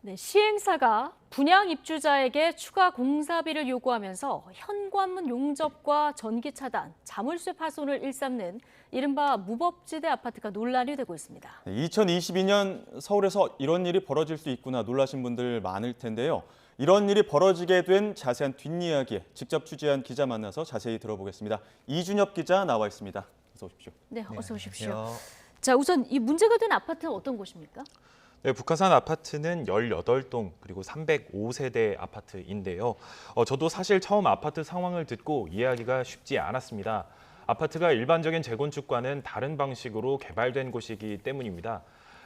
네, 시행사가 분양 입주자에게 추가 공사비를 요구하면서 현관문 용접과 전기 차단, 자물쇠 파손을 일삼는 이른바 무법지대 아파트가 논란이 되고 있습니다. 2022년 서울에서 이런 일이 벌어질 수 있구나 놀라신 분들 많을 텐데요. 이런 일이 벌어지게 된 자세한 뒷이야기 직접 취재한 기자 만나서 자세히 들어보겠습니다. 이준엽 기자 나와 있습니다. 어서 오십시오. 네, 어서 오십시오. 안녕하세요. 자, 우선 이 문제가 된 아파트는 어떤 곳입니까? 네, 북한산 아파트는 18동 그리고 305세대 아파트인데요. 저도 사실 처음 아파트 상황을 듣고 이해하기가 쉽지 않았습니다. 아파트가 일반적인 재건축과는 다른 방식으로 개발된 곳이기 때문입니다.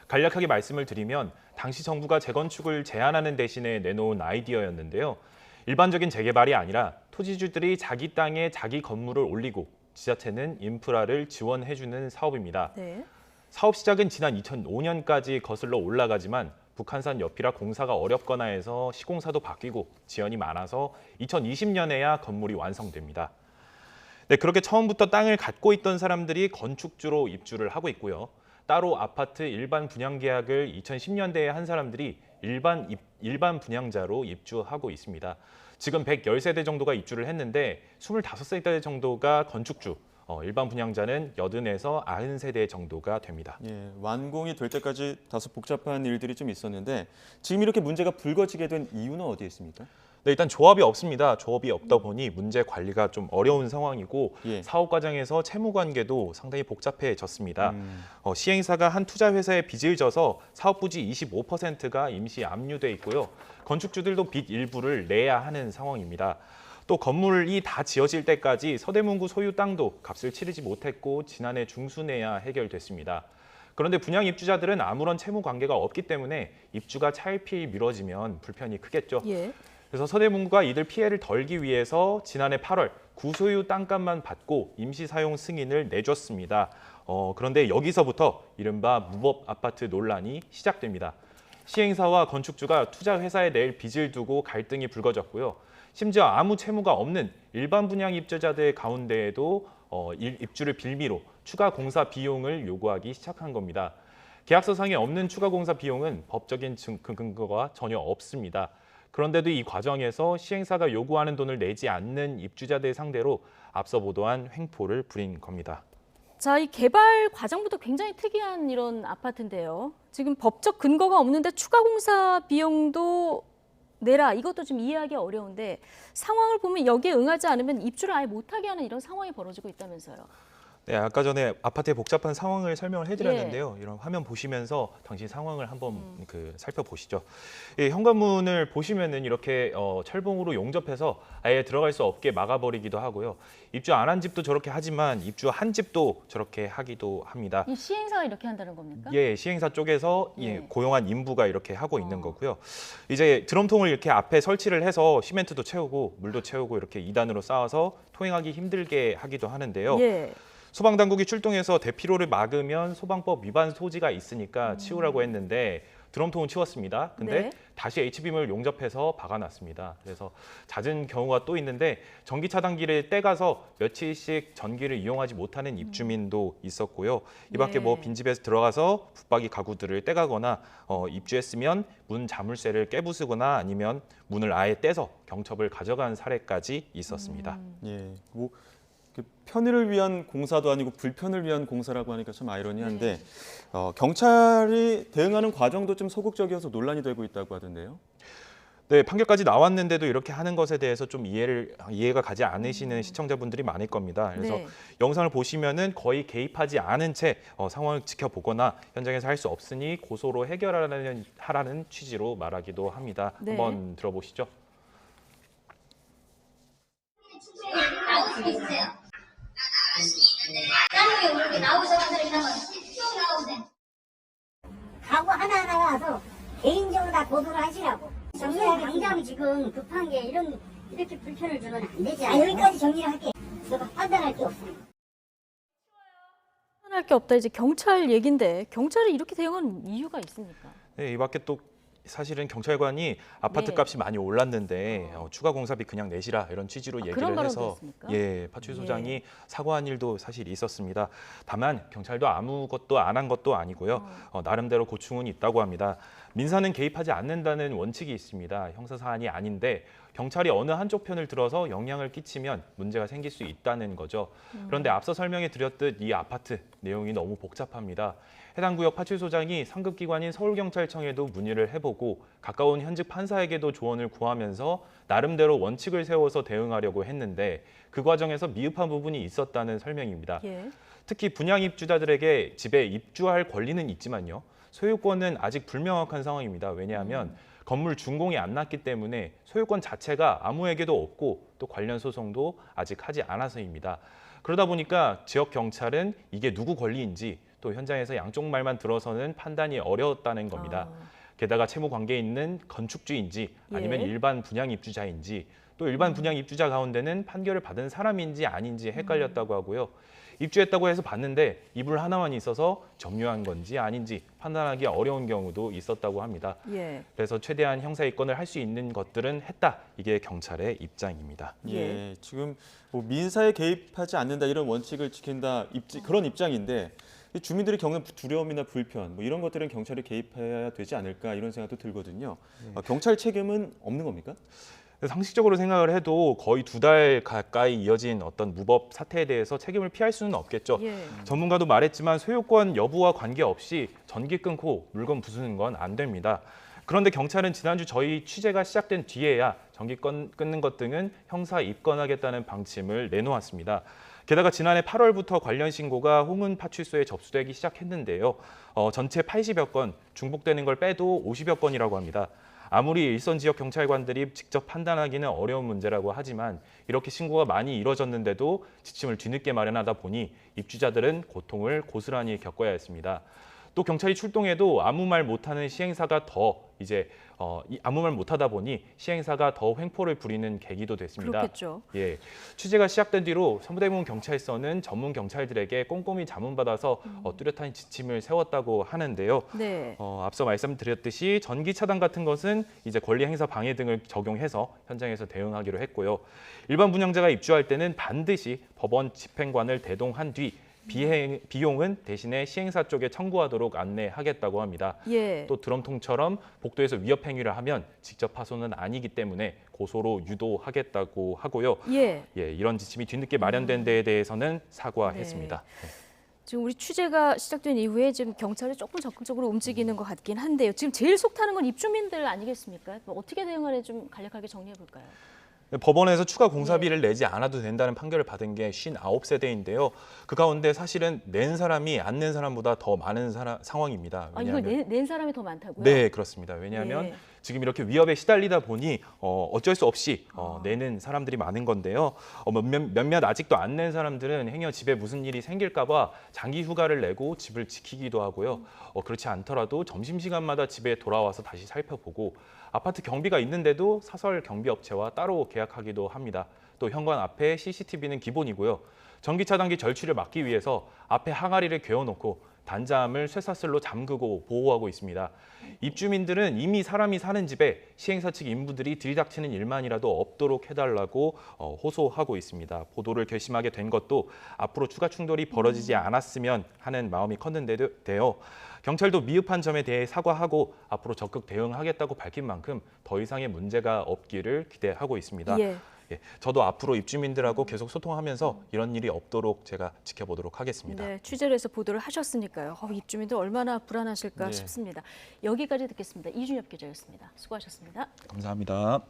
간략하게 말씀을 드리면 당시 정부가 재건축을 제한하는 대신에 내놓은 아이디어였는데요. 일반적인 재개발이 아니라 토지주들이 자기 땅에 자기 건물을 올리고 지자체는 인프라를 지원해주는 사업입니다. 네. 사업 시작은 지난 2005년까지 거슬러 올라가지만 북한산 옆이라 공사가 어렵거나 해서 시공사도 바뀌고 지연이 많아서 2020년에야 건물이 완성됩니다. 네, 그렇게 처음부터 땅을 갖고 있던 사람들이 건축주로 입주를 하고 있고요. 따로 아파트 일반 분양 계약을 2010년대에 한 사람들이 일반 분양자로 입주하고 있습니다. 지금 110세대 정도가 입주를 했는데 25세대 정도가 건축주, 일반 분양자는 80에서 90세대 정도가 됩니다. 예, 완공이 될 때까지 다소 복잡한 일들이 좀 있었는데 지금 이렇게 문제가 불거지게 된 이유는 어디에 있습니까? 네, 일단 조합이 없습니다. 조합이 없다 보니 문제 관리가 좀 어려운 상황이고 예. 사업 과정에서 채무 관계도 상당히 복잡해졌습니다. 시행사가 한 투자 회사에 빚을 져서 사업 부지 25%가 임시 압류돼 있고요. 건축주들도 빚 일부를 내야 하는 상황입니다. 또 건물이 다 지어질 때까지 서대문구 소유 땅도 값을 치르지 못했고 지난해 중순에야 해결됐습니다. 그런데 분양 입주자들은 아무런 채무 관계가 없기 때문에 입주가 차일피일 미뤄지면 불편이 크겠죠. 예. 그래서 서대문구가 이들 피해를 덜기 위해서 지난해 8월 구소유 땅값만 받고 임시 사용 승인을 내줬습니다. 그런데 여기서부터 이른바 무법 아파트 논란이 시작됩니다. 시행사와 건축주가 투자 회사에 낼 빚을 두고 갈등이 불거졌고요. 심지어 아무 채무가 없는 일반 분양 입주자들 가운데에도 입주를 빌미로 추가 공사 비용을 요구하기 시작한 겁니다. 계약서상에 없는 추가 공사 비용은 법적인 근거가 전혀 없습니다. 그런데도 이 과정에서 시행사가 요구하는 돈을 내지 않는 입주자들 상대로 앞서 보도한 횡포를 부린 겁니다. 자, 이 개발 과정부터 굉장히 특이한 이런 아파트인데요. 지금 법적 근거가 없는데 추가 공사 비용도 내라. 이것도 좀 이해하기 어려운데 상황을 보면 여기에 응하지 않으면 입주를 아예 못하게 하는 이런 상황이 벌어지고 있다면서요. 네, 아까 전에 아파트의 복잡한 상황을 설명을 해드렸는데요. 이런 화면 보시면서 당시 상황을 한번 살펴보시죠. 이 현관문을 보시면은 이렇게 철봉으로 용접해서 아예 들어갈 수 없게 막아버리기도 하고요. 입주 안 한 집도 저렇게 하지만 입주한 집도 저렇게 하기도 합니다. 이 시행사가 이렇게 한다는 겁니까? 예, 시행사 쪽에서 네. 고용한 인부가 이렇게 하고 있는 거고요. 이제 드럼통을 이렇게 앞에 설치를 해서 시멘트도 채우고 물도 채우고 이렇게 2단으로 쌓아서 통행하기 힘들게 하기도 하는데요. 예. 소방당국이 출동해서 대피로를 막으면 소방법 위반 소지가 있으니까 치우라고 했는데 드럼통은 치웠습니다. 근데 네. 다시 H빔을 용접해서 박아놨습니다. 그래서 잦은 경우가 또 있는데 전기 차단기를 떼가서 며칠씩 전기를 이용하지 못하는 입주민도 있었고요. 이 밖에 뭐 네. 빈집에서 들어가서 붙박이 가구들을 떼가거나 입주했으면 문 자물쇠를 깨부수거나 아니면 문을 아예 떼서 경첩을 가져간 사례까지 있었습니다. 예, 뭐 편의를 위한 공사도 아니고 불편을 위한 공사라고 하니까 참 아이러니한데 경찰이 대응하는 과정도 좀 소극적이어서 논란이 되고 있다고 하던데요. 네, 판결까지 나왔는데도 이렇게 하는 것에 대해서 좀 이해가 가지 않으시는 시청자분들이 많을 겁니다. 그래서 네. 영상을 보시면은 거의 개입하지 않은 채 상황을 지켜보거나 현장에서 할 수 없으니 고소로 하라는 취지로 말하기도 합니다. 네. 한번 들어보시죠. 나올 수 있어요. 나는 왜 그렇게 나오자마자 이러면 쭉 나오네. 가구 하나하나 와서 개인적으로 다 보도를 하시라고. 정리하게 당장 지금 급한 게 이렇게 불편을 주면 안 되지. 여기까지 정리를 할게. 제가 판단할 게 없습니다. 할 게 없다. 이제 경찰 얘긴데 경찰이 이렇게 대응한 이유가 있습니까? 네, 이 밖에 또 사실은 경찰관이 아파트 네. 값이 많이 올랐는데 추가 공사비 그냥 내시라 이런 취지로 그런 얘기를 발언도 해서 했습니까? 예, 파출소장이 사과한 일도 사실 있었습니다. 다만 경찰도 아무것도 안 한 것도 아니고요. 나름대로 고충은 있다고 합니다. 민사는 개입하지 않는다는 원칙이 있습니다. 형사 사안이 아닌데 경찰이 어느 한쪽 편을 들어서 영향을 끼치면 문제가 생길 수 있다는 거죠. 그런데 앞서 설명해 드렸듯 이 아파트 내용이 너무 복잡합니다. 해당 구역 파출소장이 상급기관인 서울경찰청에도 문의를 해보고 가까운 현직 판사에게도 조언을 구하면서 나름대로 원칙을 세워서 대응하려고 했는데 그 과정에서 미흡한 부분이 있었다는 설명입니다. 예. 특히 분양 입주자들에게 집에 입주할 권리는 있지만요. 소유권은 아직 불명확한 상황입니다. 왜냐하면 건물 준공이 안 났기 때문에 소유권 자체가 아무에게도 없고 또 관련 소송도 아직 하지 않아서입니다. 그러다 보니까 지역 경찰은 이게 누구 권리인지 또 현장에서 양쪽 말만 들어서는 판단이 어려웠다는 겁니다. 게다가 채무 관계에 있는 건축주인지 아니면 예. 일반 분양 입주자인지 또 일반 분양 입주자 가운데는 판결을 받은 사람인지 아닌지 헷갈렸다고 하고요. 입주했다고 해서 봤는데 이불 하나만 있어서 점유한 건지 아닌지 판단하기 어려운 경우도 있었다고 합니다. 예. 그래서 최대한 형사 입건을 할 수 있는 것들은 했다. 이게 경찰의 입장입니다. 예, 지금 뭐 민사에 개입하지 않는다 이런 원칙을 지킨다 그런 입장인데 주민들이 겪는 두려움이나 불편 뭐 이런 것들은 경찰이 개입해야 되지 않을까 이런 생각도 들거든요. 경찰 책임은 없는 겁니까? 상식적으로 생각을 해도 거의 2달 가까이 이어진 어떤 무법 사태에 대해서 책임을 피할 수는 없겠죠. 예. 전문가도 말했지만 소유권 여부와 관계없이 전기 끊고 물건 부수는 건 안 됩니다. 그런데 경찰은 지난주 저희 취재가 시작된 뒤에야 전기 끊는 것 등은 형사 입건하겠다는 방침을 내놓았습니다. 게다가 지난해 8월부터 관련 신고가 홍은 파출소에 접수되기 시작했는데요. 전체 80여 건, 중복되는 걸 빼도 50여 건이라고 합니다. 아무리 일선 지역 경찰관들이 직접 판단하기는 어려운 문제라고 하지만 이렇게 신고가 많이 이뤄졌는데도 지침을 뒤늦게 마련하다 보니 입주자들은 고통을 고스란히 겪어야 했습니다. 또 경찰이 출동해도 아무 말 못하는 시행사가 아무 말 못하다 보니 시행사가 더 횡포를 부리는 계기도 됐습니다. 그렇겠죠. 예, 취재가 시작된 뒤로 서대문 경찰서는 전문 경찰들에게 꼼꼼히 자문받아서 뚜렷한 지침을 세웠다고 하는데요. 네. 앞서 말씀드렸듯이 전기 차단 같은 것은 이제 권리 행사 방해 등을 적용해서 현장에서 대응하기로 했고요. 일반 분양자가 입주할 때는 반드시 법원 집행관을 대동한 뒤 비용은 대신에 시행사 쪽에 청구하도록 안내하겠다고 합니다. 예. 또 드럼통처럼 복도에서 위협 행위를 하면 직접 파손은 아니기 때문에 고소로 유도하겠다고 하고요. 예. 예, 이런 지침이 뒤늦게 마련된 데에 대해서는 사과했습니다. 네. 지금 우리 취재가 시작된 이후에 지금 경찰이 조금 적극적으로 움직이는 것 같긴 한데요. 지금 제일 속 타는 건 입주민들 아니겠습니까? 뭐 어떻게 대응하래 좀 간략하게 정리해 볼까요? 법원에서 추가 공사비를 내지 않아도 된다는 판결을 받은 게 59세대인데요. 그 가운데 사실은 낸 사람이 안 낸 사람보다 더 많은 상황입니다. 이걸 낸 사람이 더 많다고요? 네, 그렇습니다. 왜냐하면 예. 지금 이렇게 위협에 시달리다 보니 어쩔 수 없이 내는 사람들이 많은 건데요. 몇몇 아직도 안 낸 사람들은 행여 집에 무슨 일이 생길까 봐 장기 휴가를 내고 집을 지키기도 하고요. 그렇지 않더라도 점심시간마다 집에 돌아와서 다시 살펴보고 아파트 경비가 있는데도 사설 경비업체와 따로 계약하기도 합니다. 또 현관 앞에 CCTV는 기본이고요. 전기 차단기 절취를 막기 위해서 앞에 항아리를 괴어놓고 단잠을 쇠사슬로 잠그고 보호하고 있습니다. 입주민들은 이미 사람이 사는 집에 시행사 측 인부들이 들이닥치는 일만이라도 없도록 해달라고 호소하고 있습니다. 보도를 결심하게 된 것도 앞으로 추가 충돌이 벌어지지 않았으면 하는 마음이 컸는데요. 경찰도 미흡한 점에 대해 사과하고 앞으로 적극 대응하겠다고 밝힌 만큼 더 이상의 문제가 없기를 기대하고 있습니다. 예. 예, 저도 앞으로 입주민들하고 계속 소통하면서 이런 일이 없도록 제가 지켜보도록 하겠습니다. 네, 취재를 해서 보도를 하셨으니까요. 입주민들 얼마나 불안하실까 네. 싶습니다. 여기까지 듣겠습니다. 이준엽 기자였습니다. 수고하셨습니다. 감사합니다.